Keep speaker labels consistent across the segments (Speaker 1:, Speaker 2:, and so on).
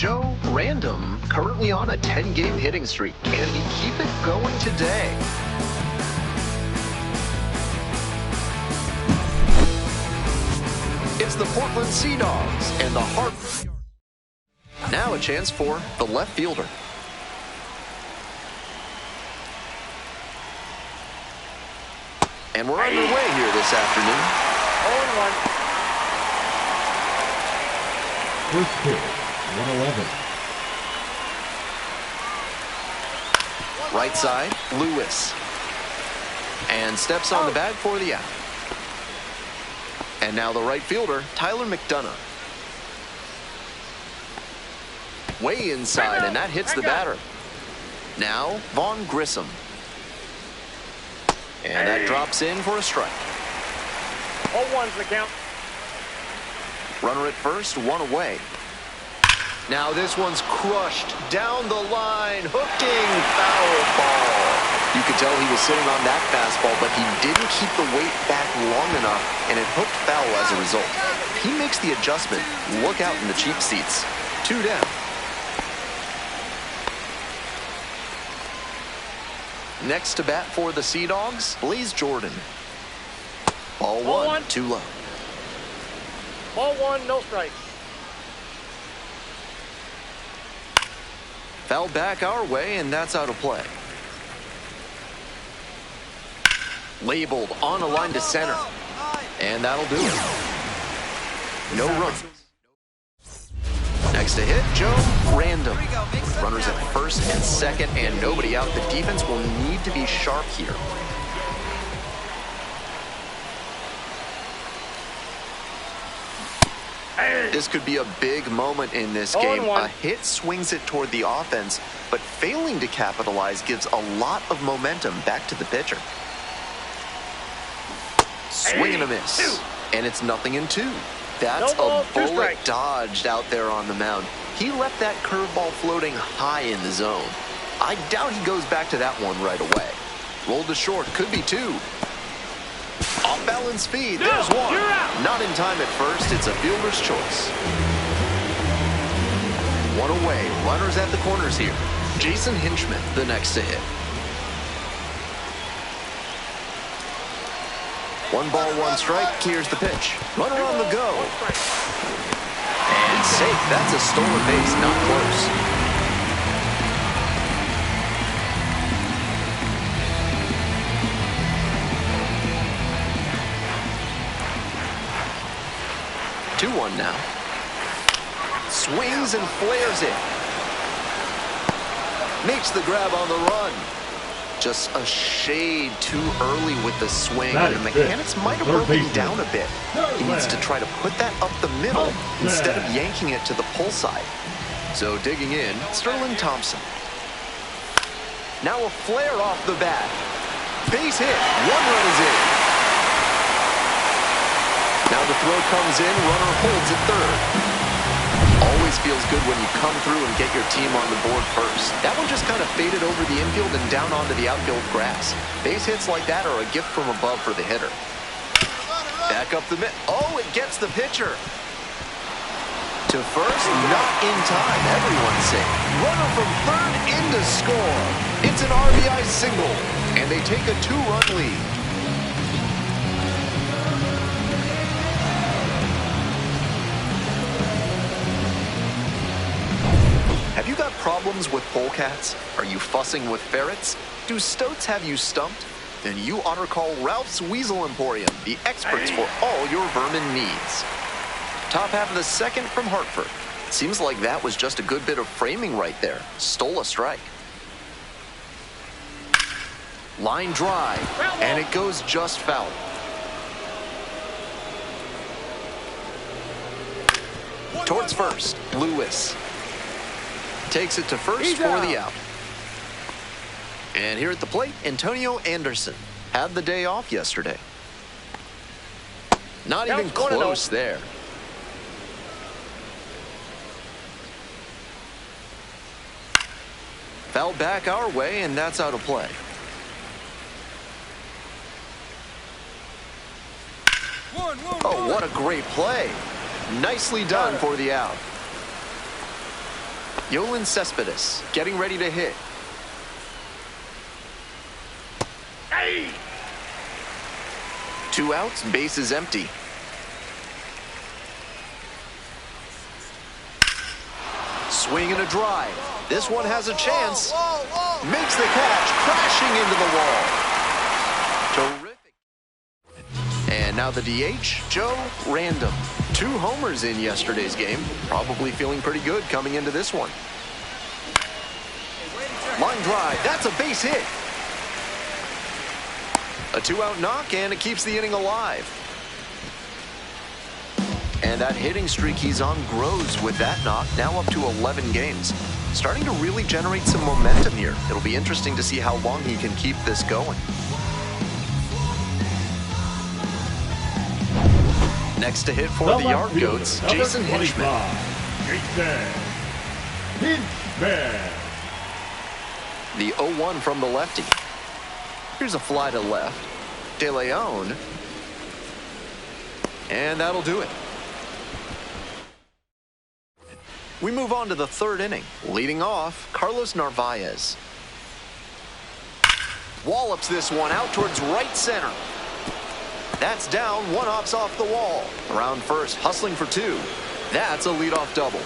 Speaker 1: Joe Random, currently on a 10-game hitting streak. Can he keep it going today? It's the Portland Sea Dogs and the Hartford. Now a chance for the left fielder. And we're underway here this afternoon.
Speaker 2: 0-1.
Speaker 3: First pitch, 111.
Speaker 1: Right side, Lewis. And steps on the bag for the out. And now the right fielder, Tyler McDonough. Way inside, and that hits the batter. Now, Vaughn Grissom. And that drops in for a strike.
Speaker 2: 0-1's the count.
Speaker 1: Runner at first, one away. Now this one's crushed down the line, hooking foul ball. You could tell he was sitting on that fastball, but he didn't keep the weight back long enough, and it hooked foul as a result. If he makes the adjustment, look out in the cheap seats. 2 down. Next to bat for the Sea Dogs, Blaze Jordan. Ball one, too low.
Speaker 2: Ball one, no strikes.
Speaker 1: Foul back our way, and that's out of play. Labeled on a line to center. And that'll do it. No runs. Next to hit, Joe Random. With runners at first and second and nobody out, the defense will need to be sharp here. This could be a big moment in this game. A hit swings it toward the offense, but failing to capitalize gives a lot of momentum back to the pitcher. Swing and a miss. And it's 0-2. That's a bullet dodged out there on the mound. He left that curveball floating high in the zone. I doubt he goes back to that one right away. Rolled to short, could be 2. Off-balance speed, there's 1. Not in time at first, it's a fielder's choice. 1 away, runners at the corners here. Jason Hinchman, the next to hit. 1 ball, 1 strike, here's the pitch. Runner on the go. And safe, that's a stolen base, not close. Two-one now. Swings and flares it. Makes the grab on the run. Just a shade too early with the swing. And the mechanics might have broken down a bit. He needs to try to put that up the middle instead of yanking it to the pull side. So digging in, Sterling Thompson. Now a flare off the bat. Base hit. 1 run is in. Now the throw comes in, runner holds at third. Always feels good when you come through and get your team on the board first. That one just kind of faded over the infield and down onto the outfield grass. Base hits like that are a gift from above for the hitter. Back up the mid. Oh, it gets the pitcher. To first, not in time. Everyone's safe. Runner from third in to score. It's an RBI single, and they take a 2-run lead. Have you got problems with polecats? Are you fussing with ferrets? Do stoats have you stumped? Then you ought to call Ralph's Weasel Emporium, the experts for all your vermin needs. Top half of the second from Hartford. Seems like that was just a good bit of framing right there. Stole a strike. Line drive, and it goes just foul. Towards first, Lewis. Takes it to first for the out. And here at the plate, Antonio Anderson had the day off yesterday. Not even close there. Fouled back our way, and that's out of play. Oh, what a great play. Nicely done for the out. Yoenis Cespedes getting ready to hit.
Speaker 2: Hey!
Speaker 1: 2 outs, base is empty. Swing and a drive. This one has a chance. Makes the catch, crashing into the wall. Terrific. And now the DH, Joe Random. 2 homers in yesterday's game. Probably feeling pretty good coming into this one. Line drive, that's a base hit. A 2-out knock, and it keeps the inning alive. And that hitting streak he's on grows with that knock, now up to 11 games. Starting to really generate some momentum here. It'll be interesting to see how long he can keep this going. Next to hit for the Yard Goats, Jason Hinchman. The 0-1 from the lefty. Here's a fly to left. De Leon. And that'll do it. We move on to the 3rd inning. Leading off, Carlos Narvaez. Wallops this one out towards right center. That's down, 1 hops off the wall. Around first, hustling for 2. That's a leadoff double.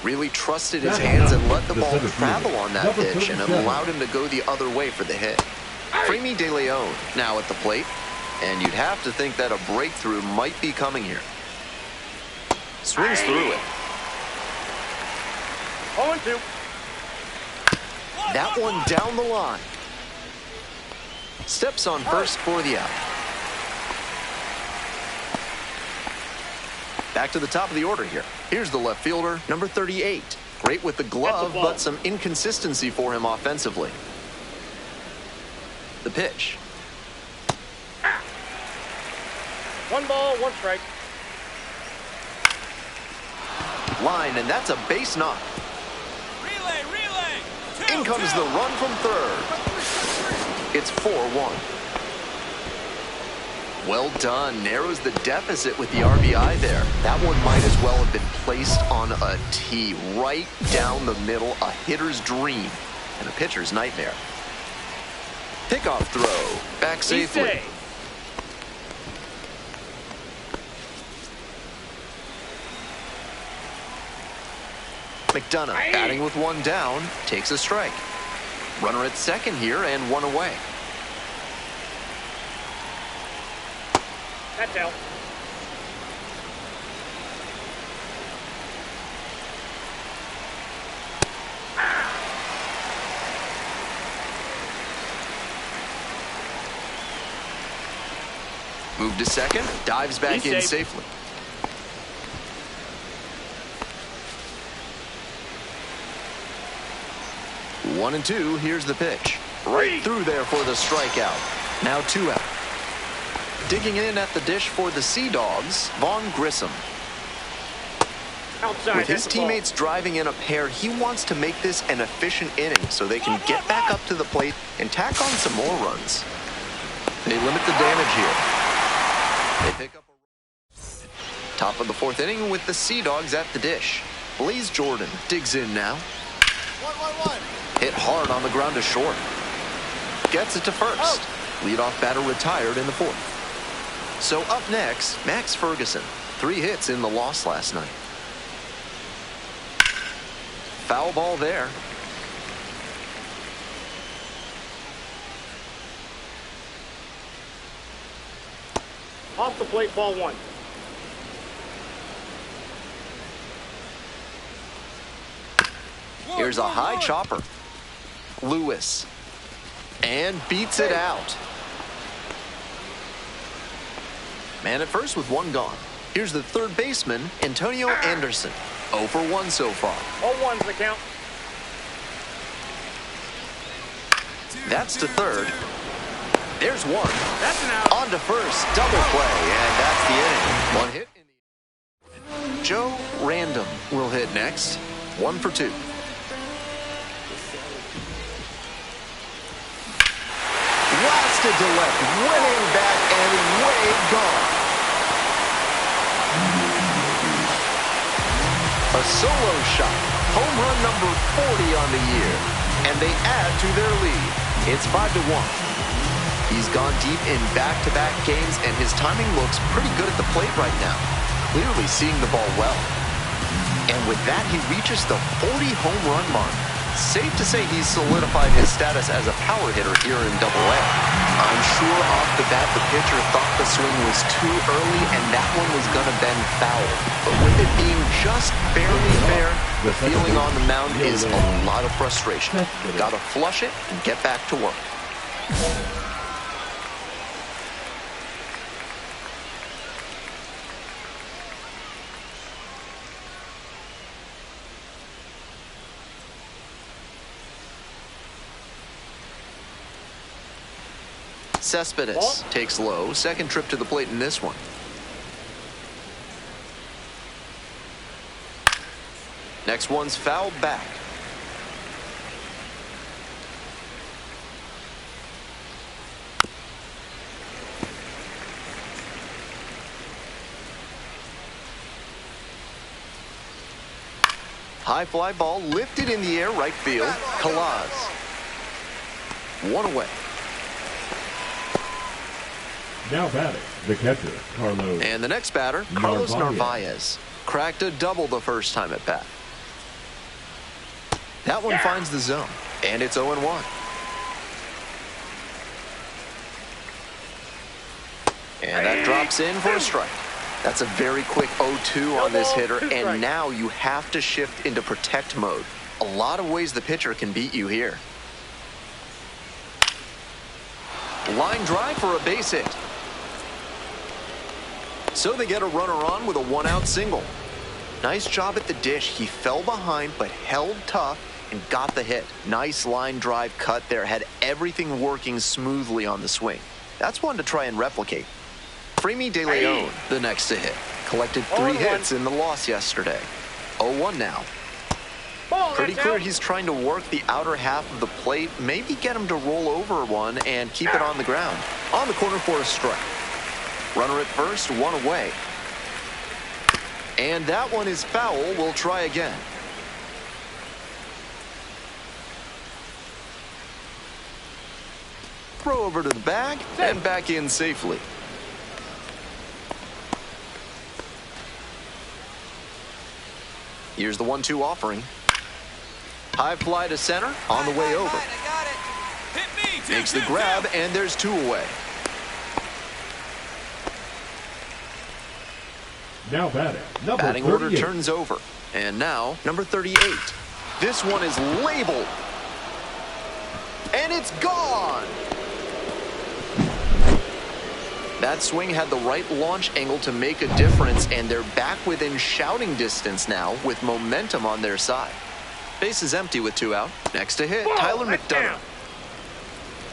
Speaker 1: Really trusted his hands and let the ball travel on that pitch, and it allowed him to go the other way for the hit. Freimy De Leon now at the plate, and you'd have to think that a breakthrough might be coming here. Swings through it.
Speaker 2: 0-2.
Speaker 1: That one down the line. Steps on first for the out. Back to the top of the order here. Here's the left fielder, number 38. Great with the glove, but some inconsistency for him offensively. The pitch.
Speaker 2: 1 ball, 1 strike.
Speaker 1: Line, and that's a base knock.
Speaker 4: Relay.
Speaker 1: In comes the run from third. It's 4-1. Well done. Narrows the deficit with the RBI there. That one might as well have been placed on a tee right down the middle. A hitter's dream and a pitcher's nightmare. Pickoff throw. Back safely. McDonough batting with 1 down, takes a strike. Runner at second here and 1 away.
Speaker 2: That's out.
Speaker 1: Move to second, dives back in safely. One and two, here's the pitch. Right through there for the strikeout. Now 2 out. Digging in at the dish for the Sea Dogs, Vaughn Grissom.
Speaker 2: Outside.
Speaker 1: With his teammates driving in a pair, he wants to make this an efficient inning so they can get back up to the plate and tack on some more runs. They limit the damage here. They pick up a... Top of the 4th inning with the Sea Dogs at the dish. Blaze Jordan digs in now.
Speaker 4: 1-1-1.
Speaker 1: Hit hard on the ground to short. Gets it to first. Leadoff batter retired in the 4th. So up next, Max Ferguson. 3 hits in the loss last night. Foul ball there.
Speaker 2: Off the plate, ball 1.
Speaker 1: Here's a high chopper. Lewis. And beats it out. Man at first with 1 gone. Here's the 3rd baseman, Antonio Anderson. 0 for 1 so far.
Speaker 2: 0-1's the count.
Speaker 1: That's to 3rd. There's 1.
Speaker 2: That's an out.
Speaker 1: On to first, double play, and that's the inning. 1 hit in the... Joe Random will hit next. 1 for 2. Blasted to left, winning back and way gone. solo shot. Home run number 40 on the year. And they add to their lead. It's 5-1. He's gone deep in back-to-back games, and his timing looks pretty good at the plate right now. Clearly seeing the ball well. And with that, he reaches the 40 home run mark. Safe to say he's solidified his status as a power hitter here in Double-A. I'm sure off the bat the pitcher thought the swing was too early and that one was going to bend foul. But with it being just barely fair, the feeling on the mound is a lot of frustration. Got to flush it and get back to work. Cespedes takes low. Second trip to the plate in this one. Next one's fouled back. High fly ball lifted in the air, right field. Calaz. One away.
Speaker 3: Now batting, the catcher, Carlos.
Speaker 1: And the next batter, Carlos Narvaez. Cracked a double the first time at bat. That one finds the zone, and it's 0-1. And that drops in for a strike. That's a very quick 0-2 on this hitter, and now you have to shift into protect mode. A lot of ways the pitcher can beat you here. Line drive for a base hit. So they get a runner on with a one-out single. Nice job at the dish. He fell behind but held tough and got the hit. Nice line drive cut there. Had everything working smoothly on the swing. That's one to try and replicate. Framey De Leon, the next to hit. Collected 3 hits in the loss yesterday. 0-1 now. Pretty clear he's trying to work the outer half of the plate, maybe get him to roll over one and keep it on the ground. On the corner for a strike. Runner at first, one away. And that one is foul. We'll try again. Throw over to the bag and back in safely. Here's the 1-2 offering. High fly to center on the way over. Makes the grab, and there's 2 away.
Speaker 3: Now batting, number
Speaker 1: Batting
Speaker 3: 38.
Speaker 1: order turns over. And now, number 38. This one is labeled. And it's gone! That swing had the right launch angle to make a difference, and they're back within shouting distance now with momentum on their side. Base is empty with 2 out. Next to hit, Tyler McDonough.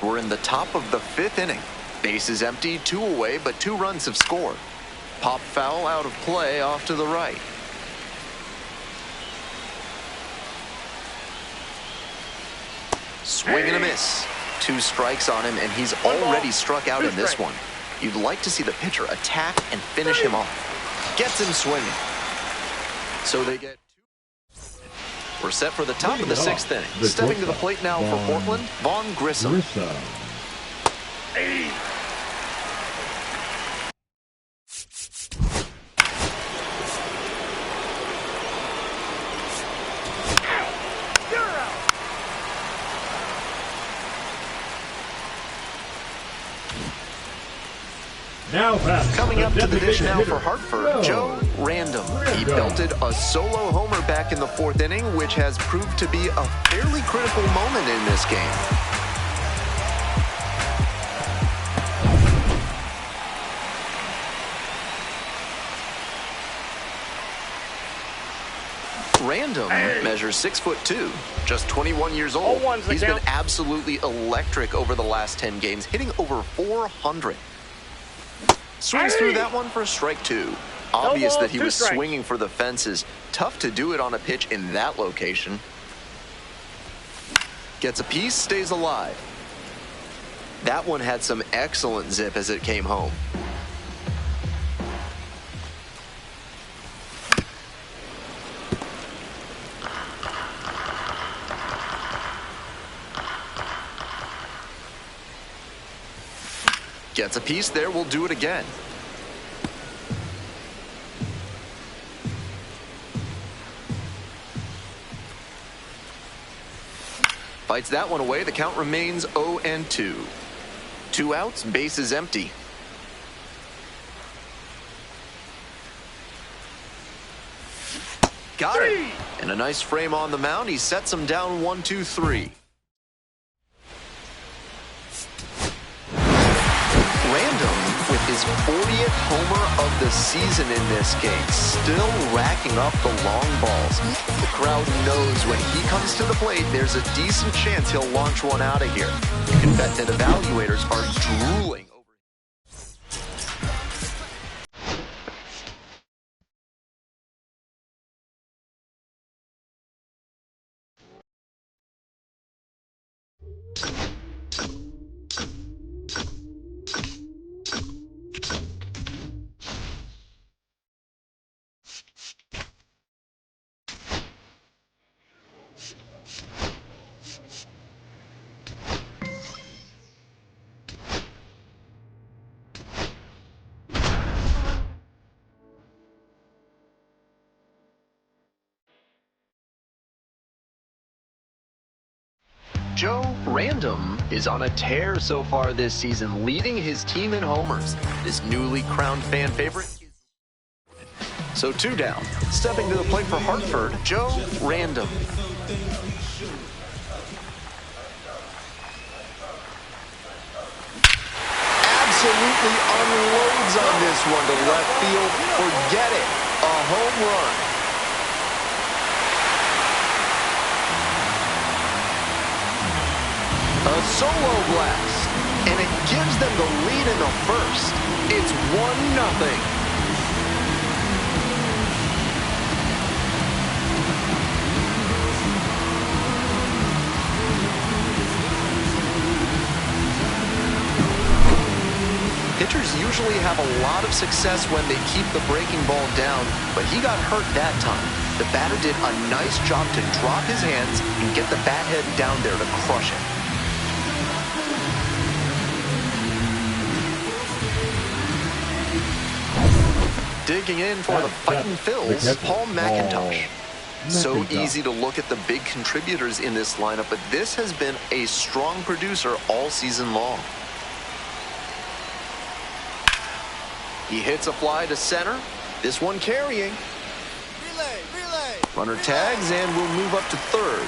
Speaker 1: We're in the top of the 5th inning. Base is empty, 2 away, but 2 runs have scored. Pop foul out of play off to the right. Swing and a miss. 2 strikes on him, and he's already struck out in this one. You'd like to see the pitcher attack and finish him off. Gets him swinging. So they get 2. We're set for the top of the 6th inning. Stepping to the plate now for Portland, Vaughn Grissom. Coming up to the dish now for Hartford, Joe Random. He belted a solo homer back in the 4th inning, which has proved to be a fairly critical moment in this game. Random measures 6'2", just 21 years old. He's been absolutely electric over the last 10 games, hitting over 400. Swings through that one for a strike 2. Obvious that he was swinging for the fences. Tough to do it on a pitch in that location. Gets a piece, stays alive. That one had some excellent zip as it came home. Gets a piece there, we'll do it again. Fights that one away. The count remains 0-2. 2 outs, base is empty. Got it. And a nice frame on the mound. He sets him down 1-2-3. Random with his 40th homer of the season in this game, still racking up the long balls. The crowd knows when he comes to the plate, there's a decent chance he'll launch one out of here. You can bet that evaluators are drooling. Joe Random is on a tear so far this season, leading his team in homers. This newly crowned fan favorite. So 2 down. Stepping to the plate for Hartford, Joe Random. Absolutely unloads on this one to left field. Forget it. A home run. A solo blast, and it gives them the lead in the first. It's 1-0. Pitchers usually have a lot of success when they keep the breaking ball down, but he got hurt that time. The batter did a nice job to drop his hands and get the bat head down there to crush it. Digging in for the Fightin' Phils, Paul McIntosh. So easy to look at the big contributors in this lineup, but this has been a strong producer all season long. He hits a fly to center. This one carrying.
Speaker 4: Relay.
Speaker 1: Runner tags and will move up to third.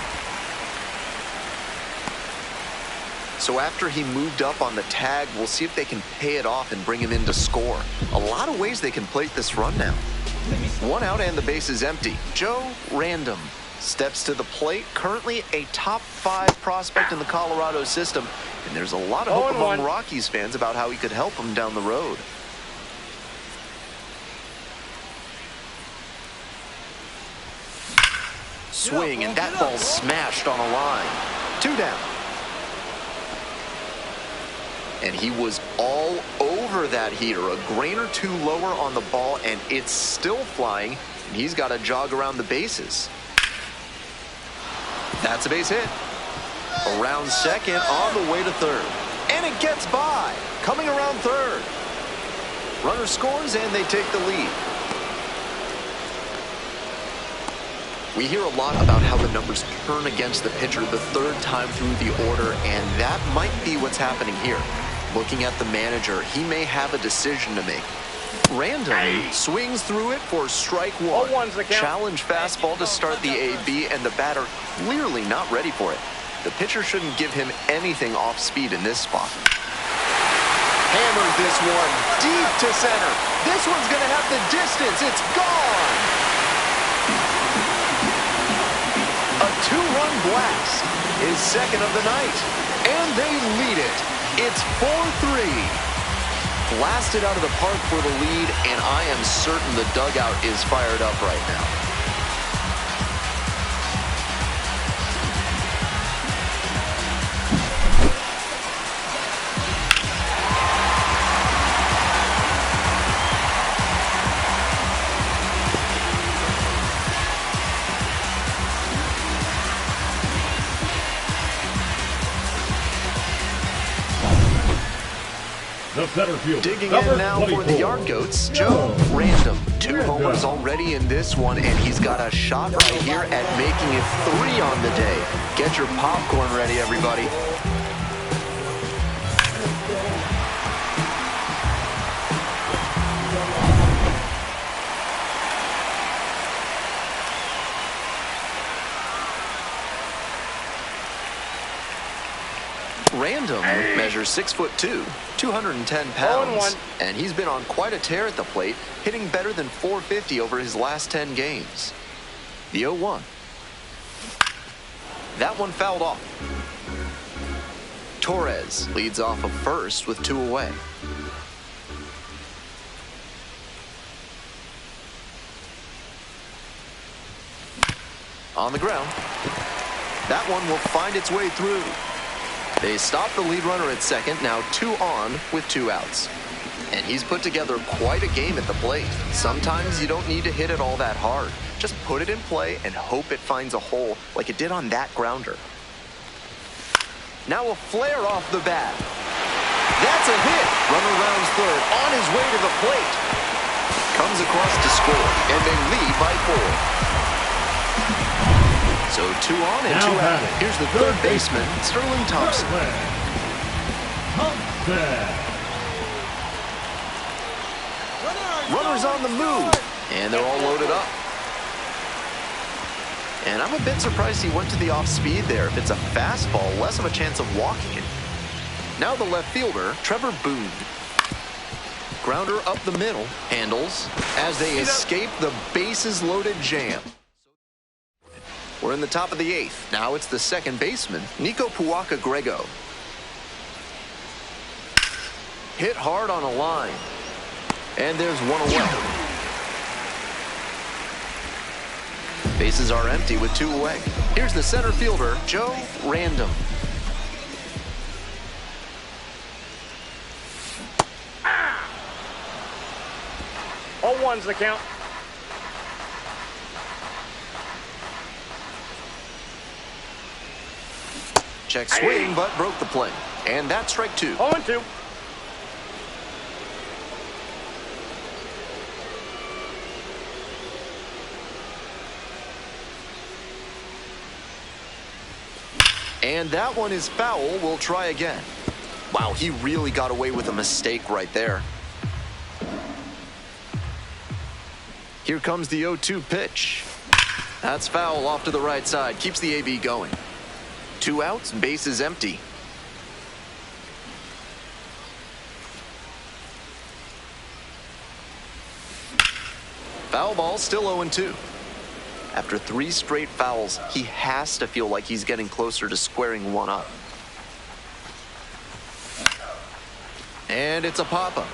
Speaker 1: So after he moved up on the tag, we'll see if they can pay it off and bring him in to score. A lot of ways they can plate this run now. 1 out and the base is empty. Joe Random steps to the plate, currently a top 5 prospect in the Colorado system, and there's a lot of hope among Rockies fans about how he could help them down the road. Swing, and that ball smashed on a line. 2 down. And he was all over that heater. A grain or 2 lower on the ball, and it's still flying. And he's got to jog around the bases. That's a base hit. Around second, on the way to third. And it gets by. Coming around third. Runner scores, and they take the lead. We hear a lot about how the numbers turn against the pitcher the 3rd time through the order, and that might be what's happening here. Looking at the manager, he may have a decision to make. Random swings through it for strike 1. Challenge fastball to start the AB, and the batter clearly not ready for it. The pitcher shouldn't give him anything off speed in this spot. Hammers this one deep to center. This one's going to have the distance. It's gone. A 2-run blast is second of the night, and they lead it. It's 4-3. Blasted out of the park for the lead, and I am certain the dugout is fired up right now.
Speaker 3: The the center field.
Speaker 1: Digging in now for the Yard Goats, Joe Random. 2 homers already in this one, and he's got a shot right here at making it 3 on the day. Get your popcorn ready, everybody. Random measures 6'2", 210 pounds, and he's been on quite a tear at the plate, hitting better than .450 over his last 10 games. The 0-1. That one fouled off. Torres leads off of first with 2 away. On the ground. That one will find its way through. They stop the lead runner at second, now 2 on with 2 outs. And he's put together quite a game at the plate. Sometimes you don't need to hit it all that hard. Just put it in play and hope it finds a hole like it did on that grounder. Now a flare off the bat. That's a hit. Runner rounds third, on his way to the plate. Comes across to score, and they lead by 4. So 2 on and 2 out. Here's the third baseman, Sterling Thompson. Runners on the move, and they're all loaded up. And I'm a bit surprised he went to the off speed there. If it's a fastball, less of a chance of walking it. Now the left fielder, Trevor Boone. Grounder up the middle, handles as they escape the bases loaded jam. We're in the top of the 8th. Now it's the second baseman, Nico Puaka-Grego. Hit hard on a line. And there's 1 away. Bases are empty with 2 away. Here's the center fielder, Joe Random.
Speaker 2: All 1's the count.
Speaker 1: Check swing, but broke the play. And that's strike 2.
Speaker 2: 0-2.
Speaker 1: And that one is foul. We'll try again. Wow, he really got away with a mistake right there. Here comes the 0-2 pitch. That's foul off to the right side. Keeps the AB going. 2 outs, bases empty. Foul ball, still 0-2. After 3 straight fouls, he has to feel like he's getting closer to squaring one up. And it's a pop-up.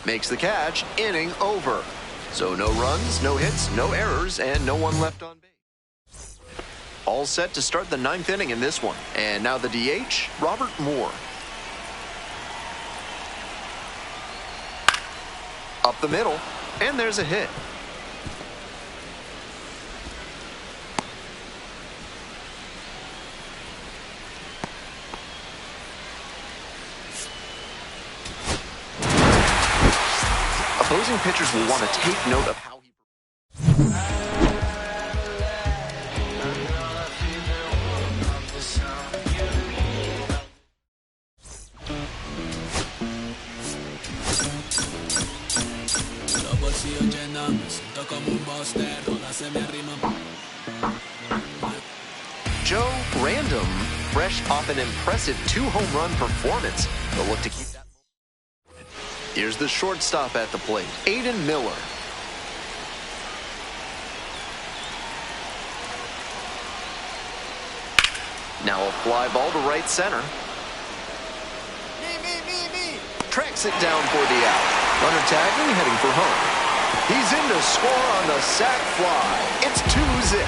Speaker 1: Makes the catch, inning over. So no runs, no hits, no errors, and no one left on base. All set to start the 9th inning in this one. And now the DH, Robert Moore. Up the middle, and there's a hit. Opposing pitchers will want to take note of how he... Joe Random, fresh off an impressive 2-home-run performance. They'll look to keep that. Here's the shortstop at the plate, Aiden Miller. Now a fly ball to right center.
Speaker 4: Me.
Speaker 1: Tracks it down for the out. Runner tagging, heading for home. He's in to score on the sac fly. It's 2-zip.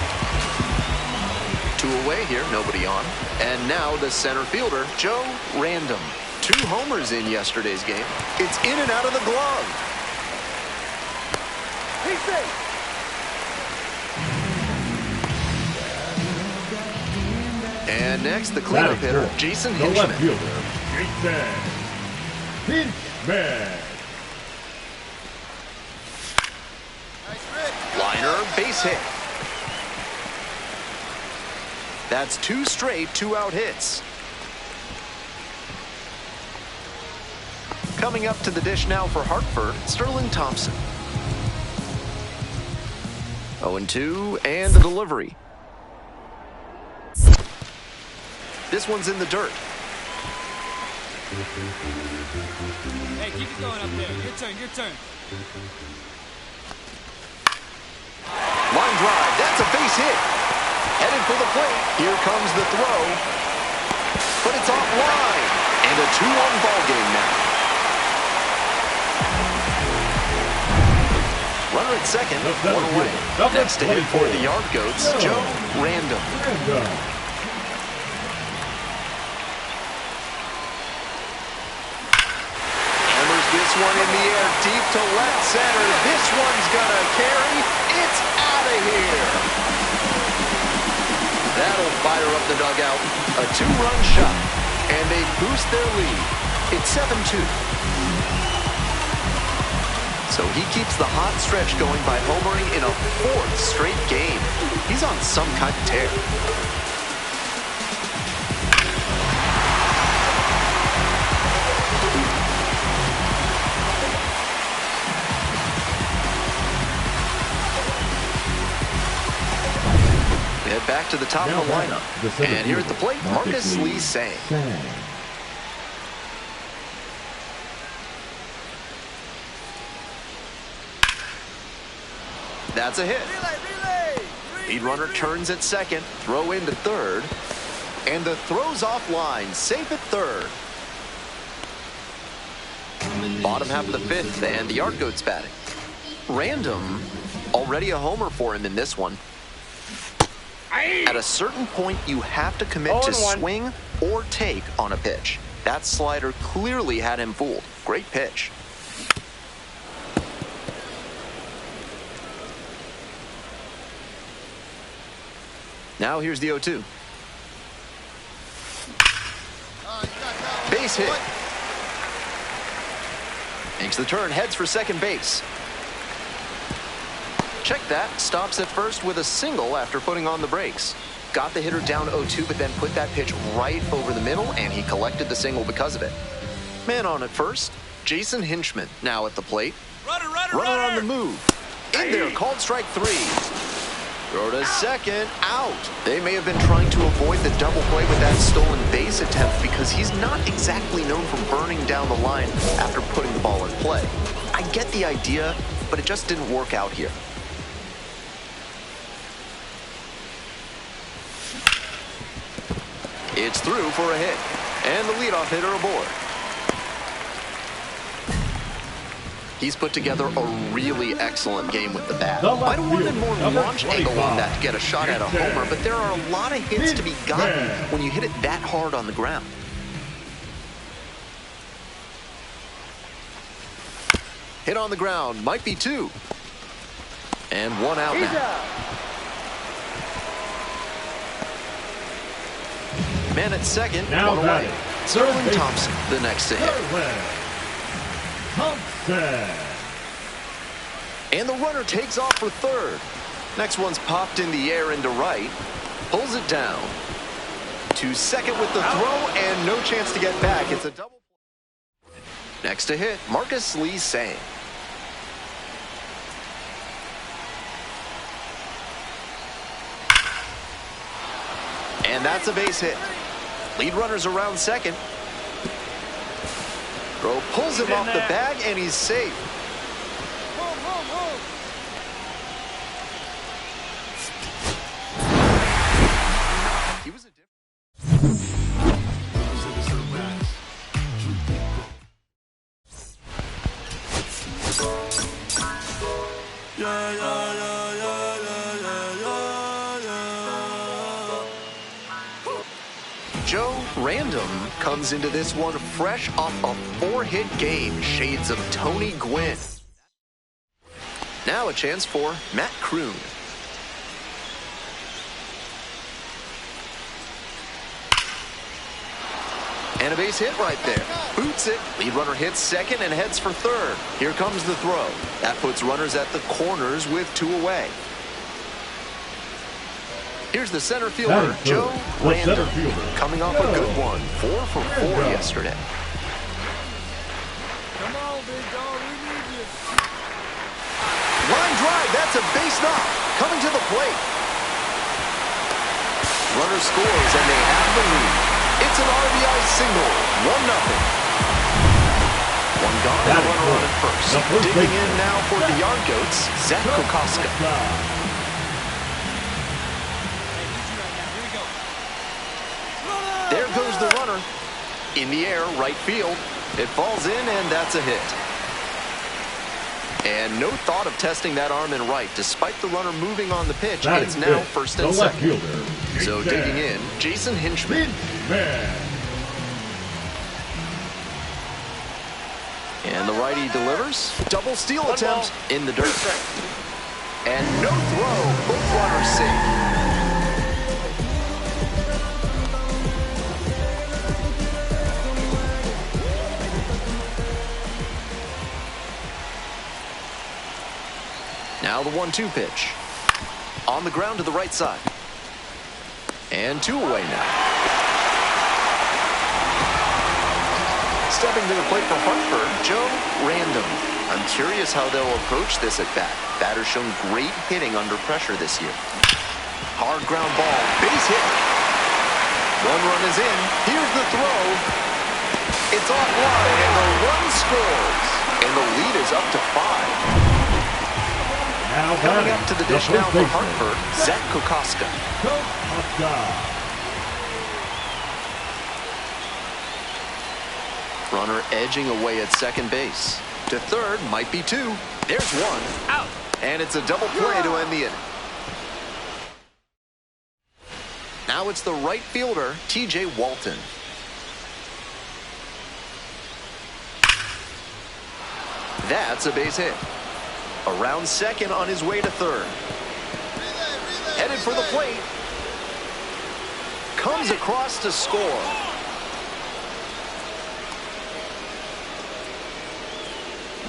Speaker 1: 2 away here, nobody on. And now the center fielder, Joe Random. 2 homers in yesterday's game. It's in and out of the glove.
Speaker 2: He's safe.
Speaker 1: And next, the cleanup
Speaker 3: Batting
Speaker 1: hitter,
Speaker 3: fourth,
Speaker 1: Jason
Speaker 3: the left
Speaker 1: Hinchman.
Speaker 3: fielder, Jason Hinchman.
Speaker 4: Nice grip.
Speaker 1: Liner, base hit. That's 2 straight 2-out hits. Coming up to the dish now for Hartford, Sterling Thompson. 0-2, and a delivery. This one's in the dirt.
Speaker 5: Hey, keep it going up there. Your turn, your turn.
Speaker 1: Line drive, that's a base hit. Headed for the plate. Here comes the throw. But it's offline. And a 2-1 ball game now. Runner at second, one away. Next to hit for the Yard Goats, Joe Random. Hammers this one in the air, deep to left center. This one's gonna carry. It's out of here. That'll fire up the dugout. A 2-run shot, and they boost their lead. It's 7-2. So he keeps the hot stretch going by homering in a 4th straight game. He's on some kind of tear. We head back to the top of the lineup. And here at the plate, Marcus Lee Sang. That's a hit. Lead runner turns at second, throw into third, and the throw's offline, safe at third. Bottom half of the 5th, and the Yard Goats batting. Random, already a homer for him in this one. At a certain point, you have to commit to
Speaker 2: 0-1.
Speaker 1: swing or take on a pitch. That slider clearly had him fooled. Great pitch. Now here's the 0-2. Base hit. Makes the turn, heads for second base. Check that, stops at first with a single after putting on the brakes. Got the hitter down 0-2, but then put that pitch right over the middle, and he collected the single because of it. Man on at first, Jason Hinchman now at the plate. Runner on the move. In there, called strike 3. Throw to second, out. They may have been trying to avoid the double play with that stolen base attempt because he's not exactly known for burning down the line after putting the ball in play. I get the idea, but it just didn't work out here. It's through for a hit, and the leadoff hitter aboard. He's put together a really excellent game with the bat. Might have wanted more launch angle on that to get a shot at a homer, but there are a lot of hits to be gotten when you hit it that hard on the ground. Hit on the ground, might be 2. And 1 out now. Man at second, 1 away. Sterling Thompson, the next to hit. And the runner takes off for third. Next one's popped in the air into right. Pulls it down. To second with the throw, and no chance to get back. It's a double. Next to hit, Marcus Lee Sang. And that's a base hit. Lead runner's around second. Throw pulls him off the bag, and he's safe. He was a Joe Random comes into this one fresh off a 4-hit game, shades of Tony Gwynn. Now a chance for Matt Kroon. And a base hit right there. Boots it. Lead runner hits second and heads for third. Here comes the throw. That puts runners at the corners with 2 away. Here's the center fielder, Joe Random, coming off a good one. 4 for 4 yesterday.
Speaker 5: Come on, big dog. We need you.
Speaker 1: Line drive. That's a base knock. Coming to the plate. Runner scores, and they have the lead. It's an RBI single. 1-0. One gone, and a runner on at first. Digging in now for the Yard Goats, Zach Kokoska. There goes the runner. In the air, right field. It falls in, and that's a hit. And no thought of testing that arm in right. Despite the runner moving on the pitch, it's now first and second. So digging in, Jason Hinchman. And the righty delivers. Double steal attempt in the dirt. And no throw. Both runners safe. Now the 1-2 pitch. On the ground to the right side. And 2 away now. Stepping to the plate for Hartford, Joe Random. I'm curious how they'll approach this at bat. Batter's shown great hitting under pressure this year. Hard ground ball, base hit. 1 run is in. Here's the throw. It's offline, and the run scores. And the lead is up to 5. Coming up to the dish now for Hartford, Zach Kokoska. Runner edging away at second base. To third, might be 2. There's 1. Out. And it's a double play to end the inning. Now it's the right fielder, T.J. Walton. That's a base hit. Around second on his way to third. Headed for the plate. Comes across to score.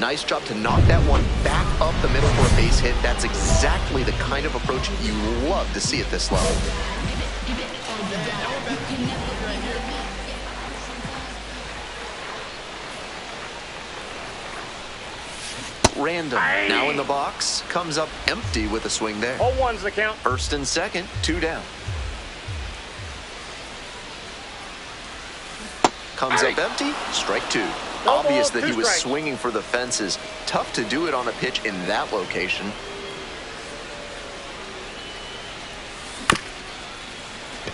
Speaker 1: Nice job to knock that one back up the middle for a base hit. That's exactly the kind of approach you love to see at this level. Random, now in the box, comes up empty with a swing there.
Speaker 2: 0-1's the count.
Speaker 1: First and second, 2 down. Comes up empty, strike 2. Obvious that he was swinging for the fences. Tough to do it on a pitch in that location.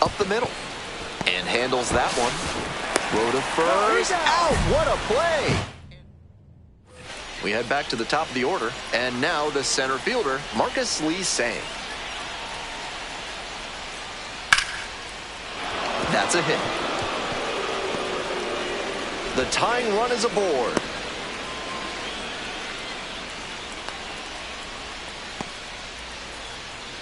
Speaker 1: Up the middle, and handles that one. Throw to first, out, what a play! We head back to the top of the order, and now the center fielder, Marcus Lee Sang. That's a hit. The tying run is aboard.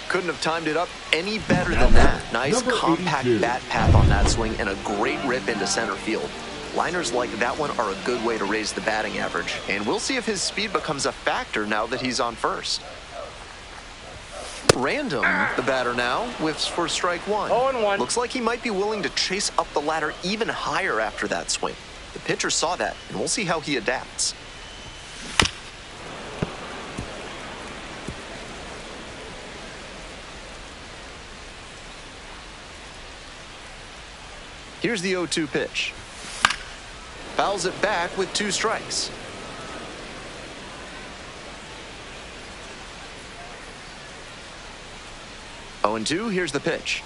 Speaker 1: Couldn't have timed it up any better than that. Nice compact bat path on that swing and a great rip into center field. Liners like that one are a good way to raise the batting average, and we'll see if his speed becomes a factor now that he's on first. Random, the batter now, whiffs for strike 1.
Speaker 2: 0-1.
Speaker 1: Looks like he might be willing to chase up the ladder even higher after that swing. The pitcher saw that, and we'll see how he adapts. Here's the 0-2 pitch. Fouls it back with 2 strikes. Oh, 0-2, here's the pitch.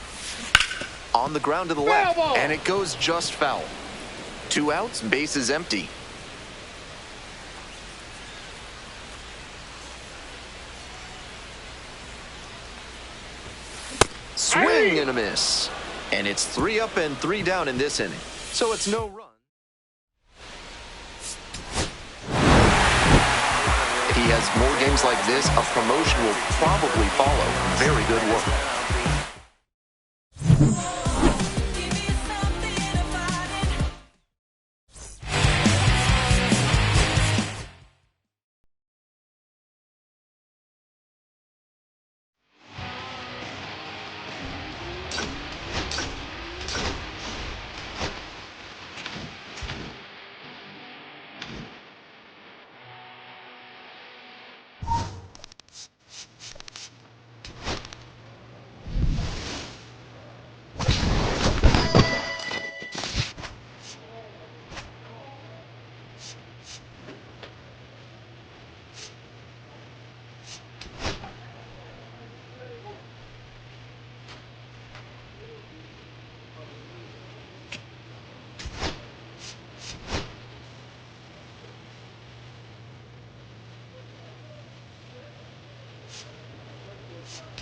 Speaker 1: On the ground to the left, and it goes just foul. 2 outs, base is empty. Swing and a miss. And it's 3 up and 3 down in this inning. So it's no run. If he has more games like this, a promotion will probably follow. Very good work.
Speaker 4: Shh.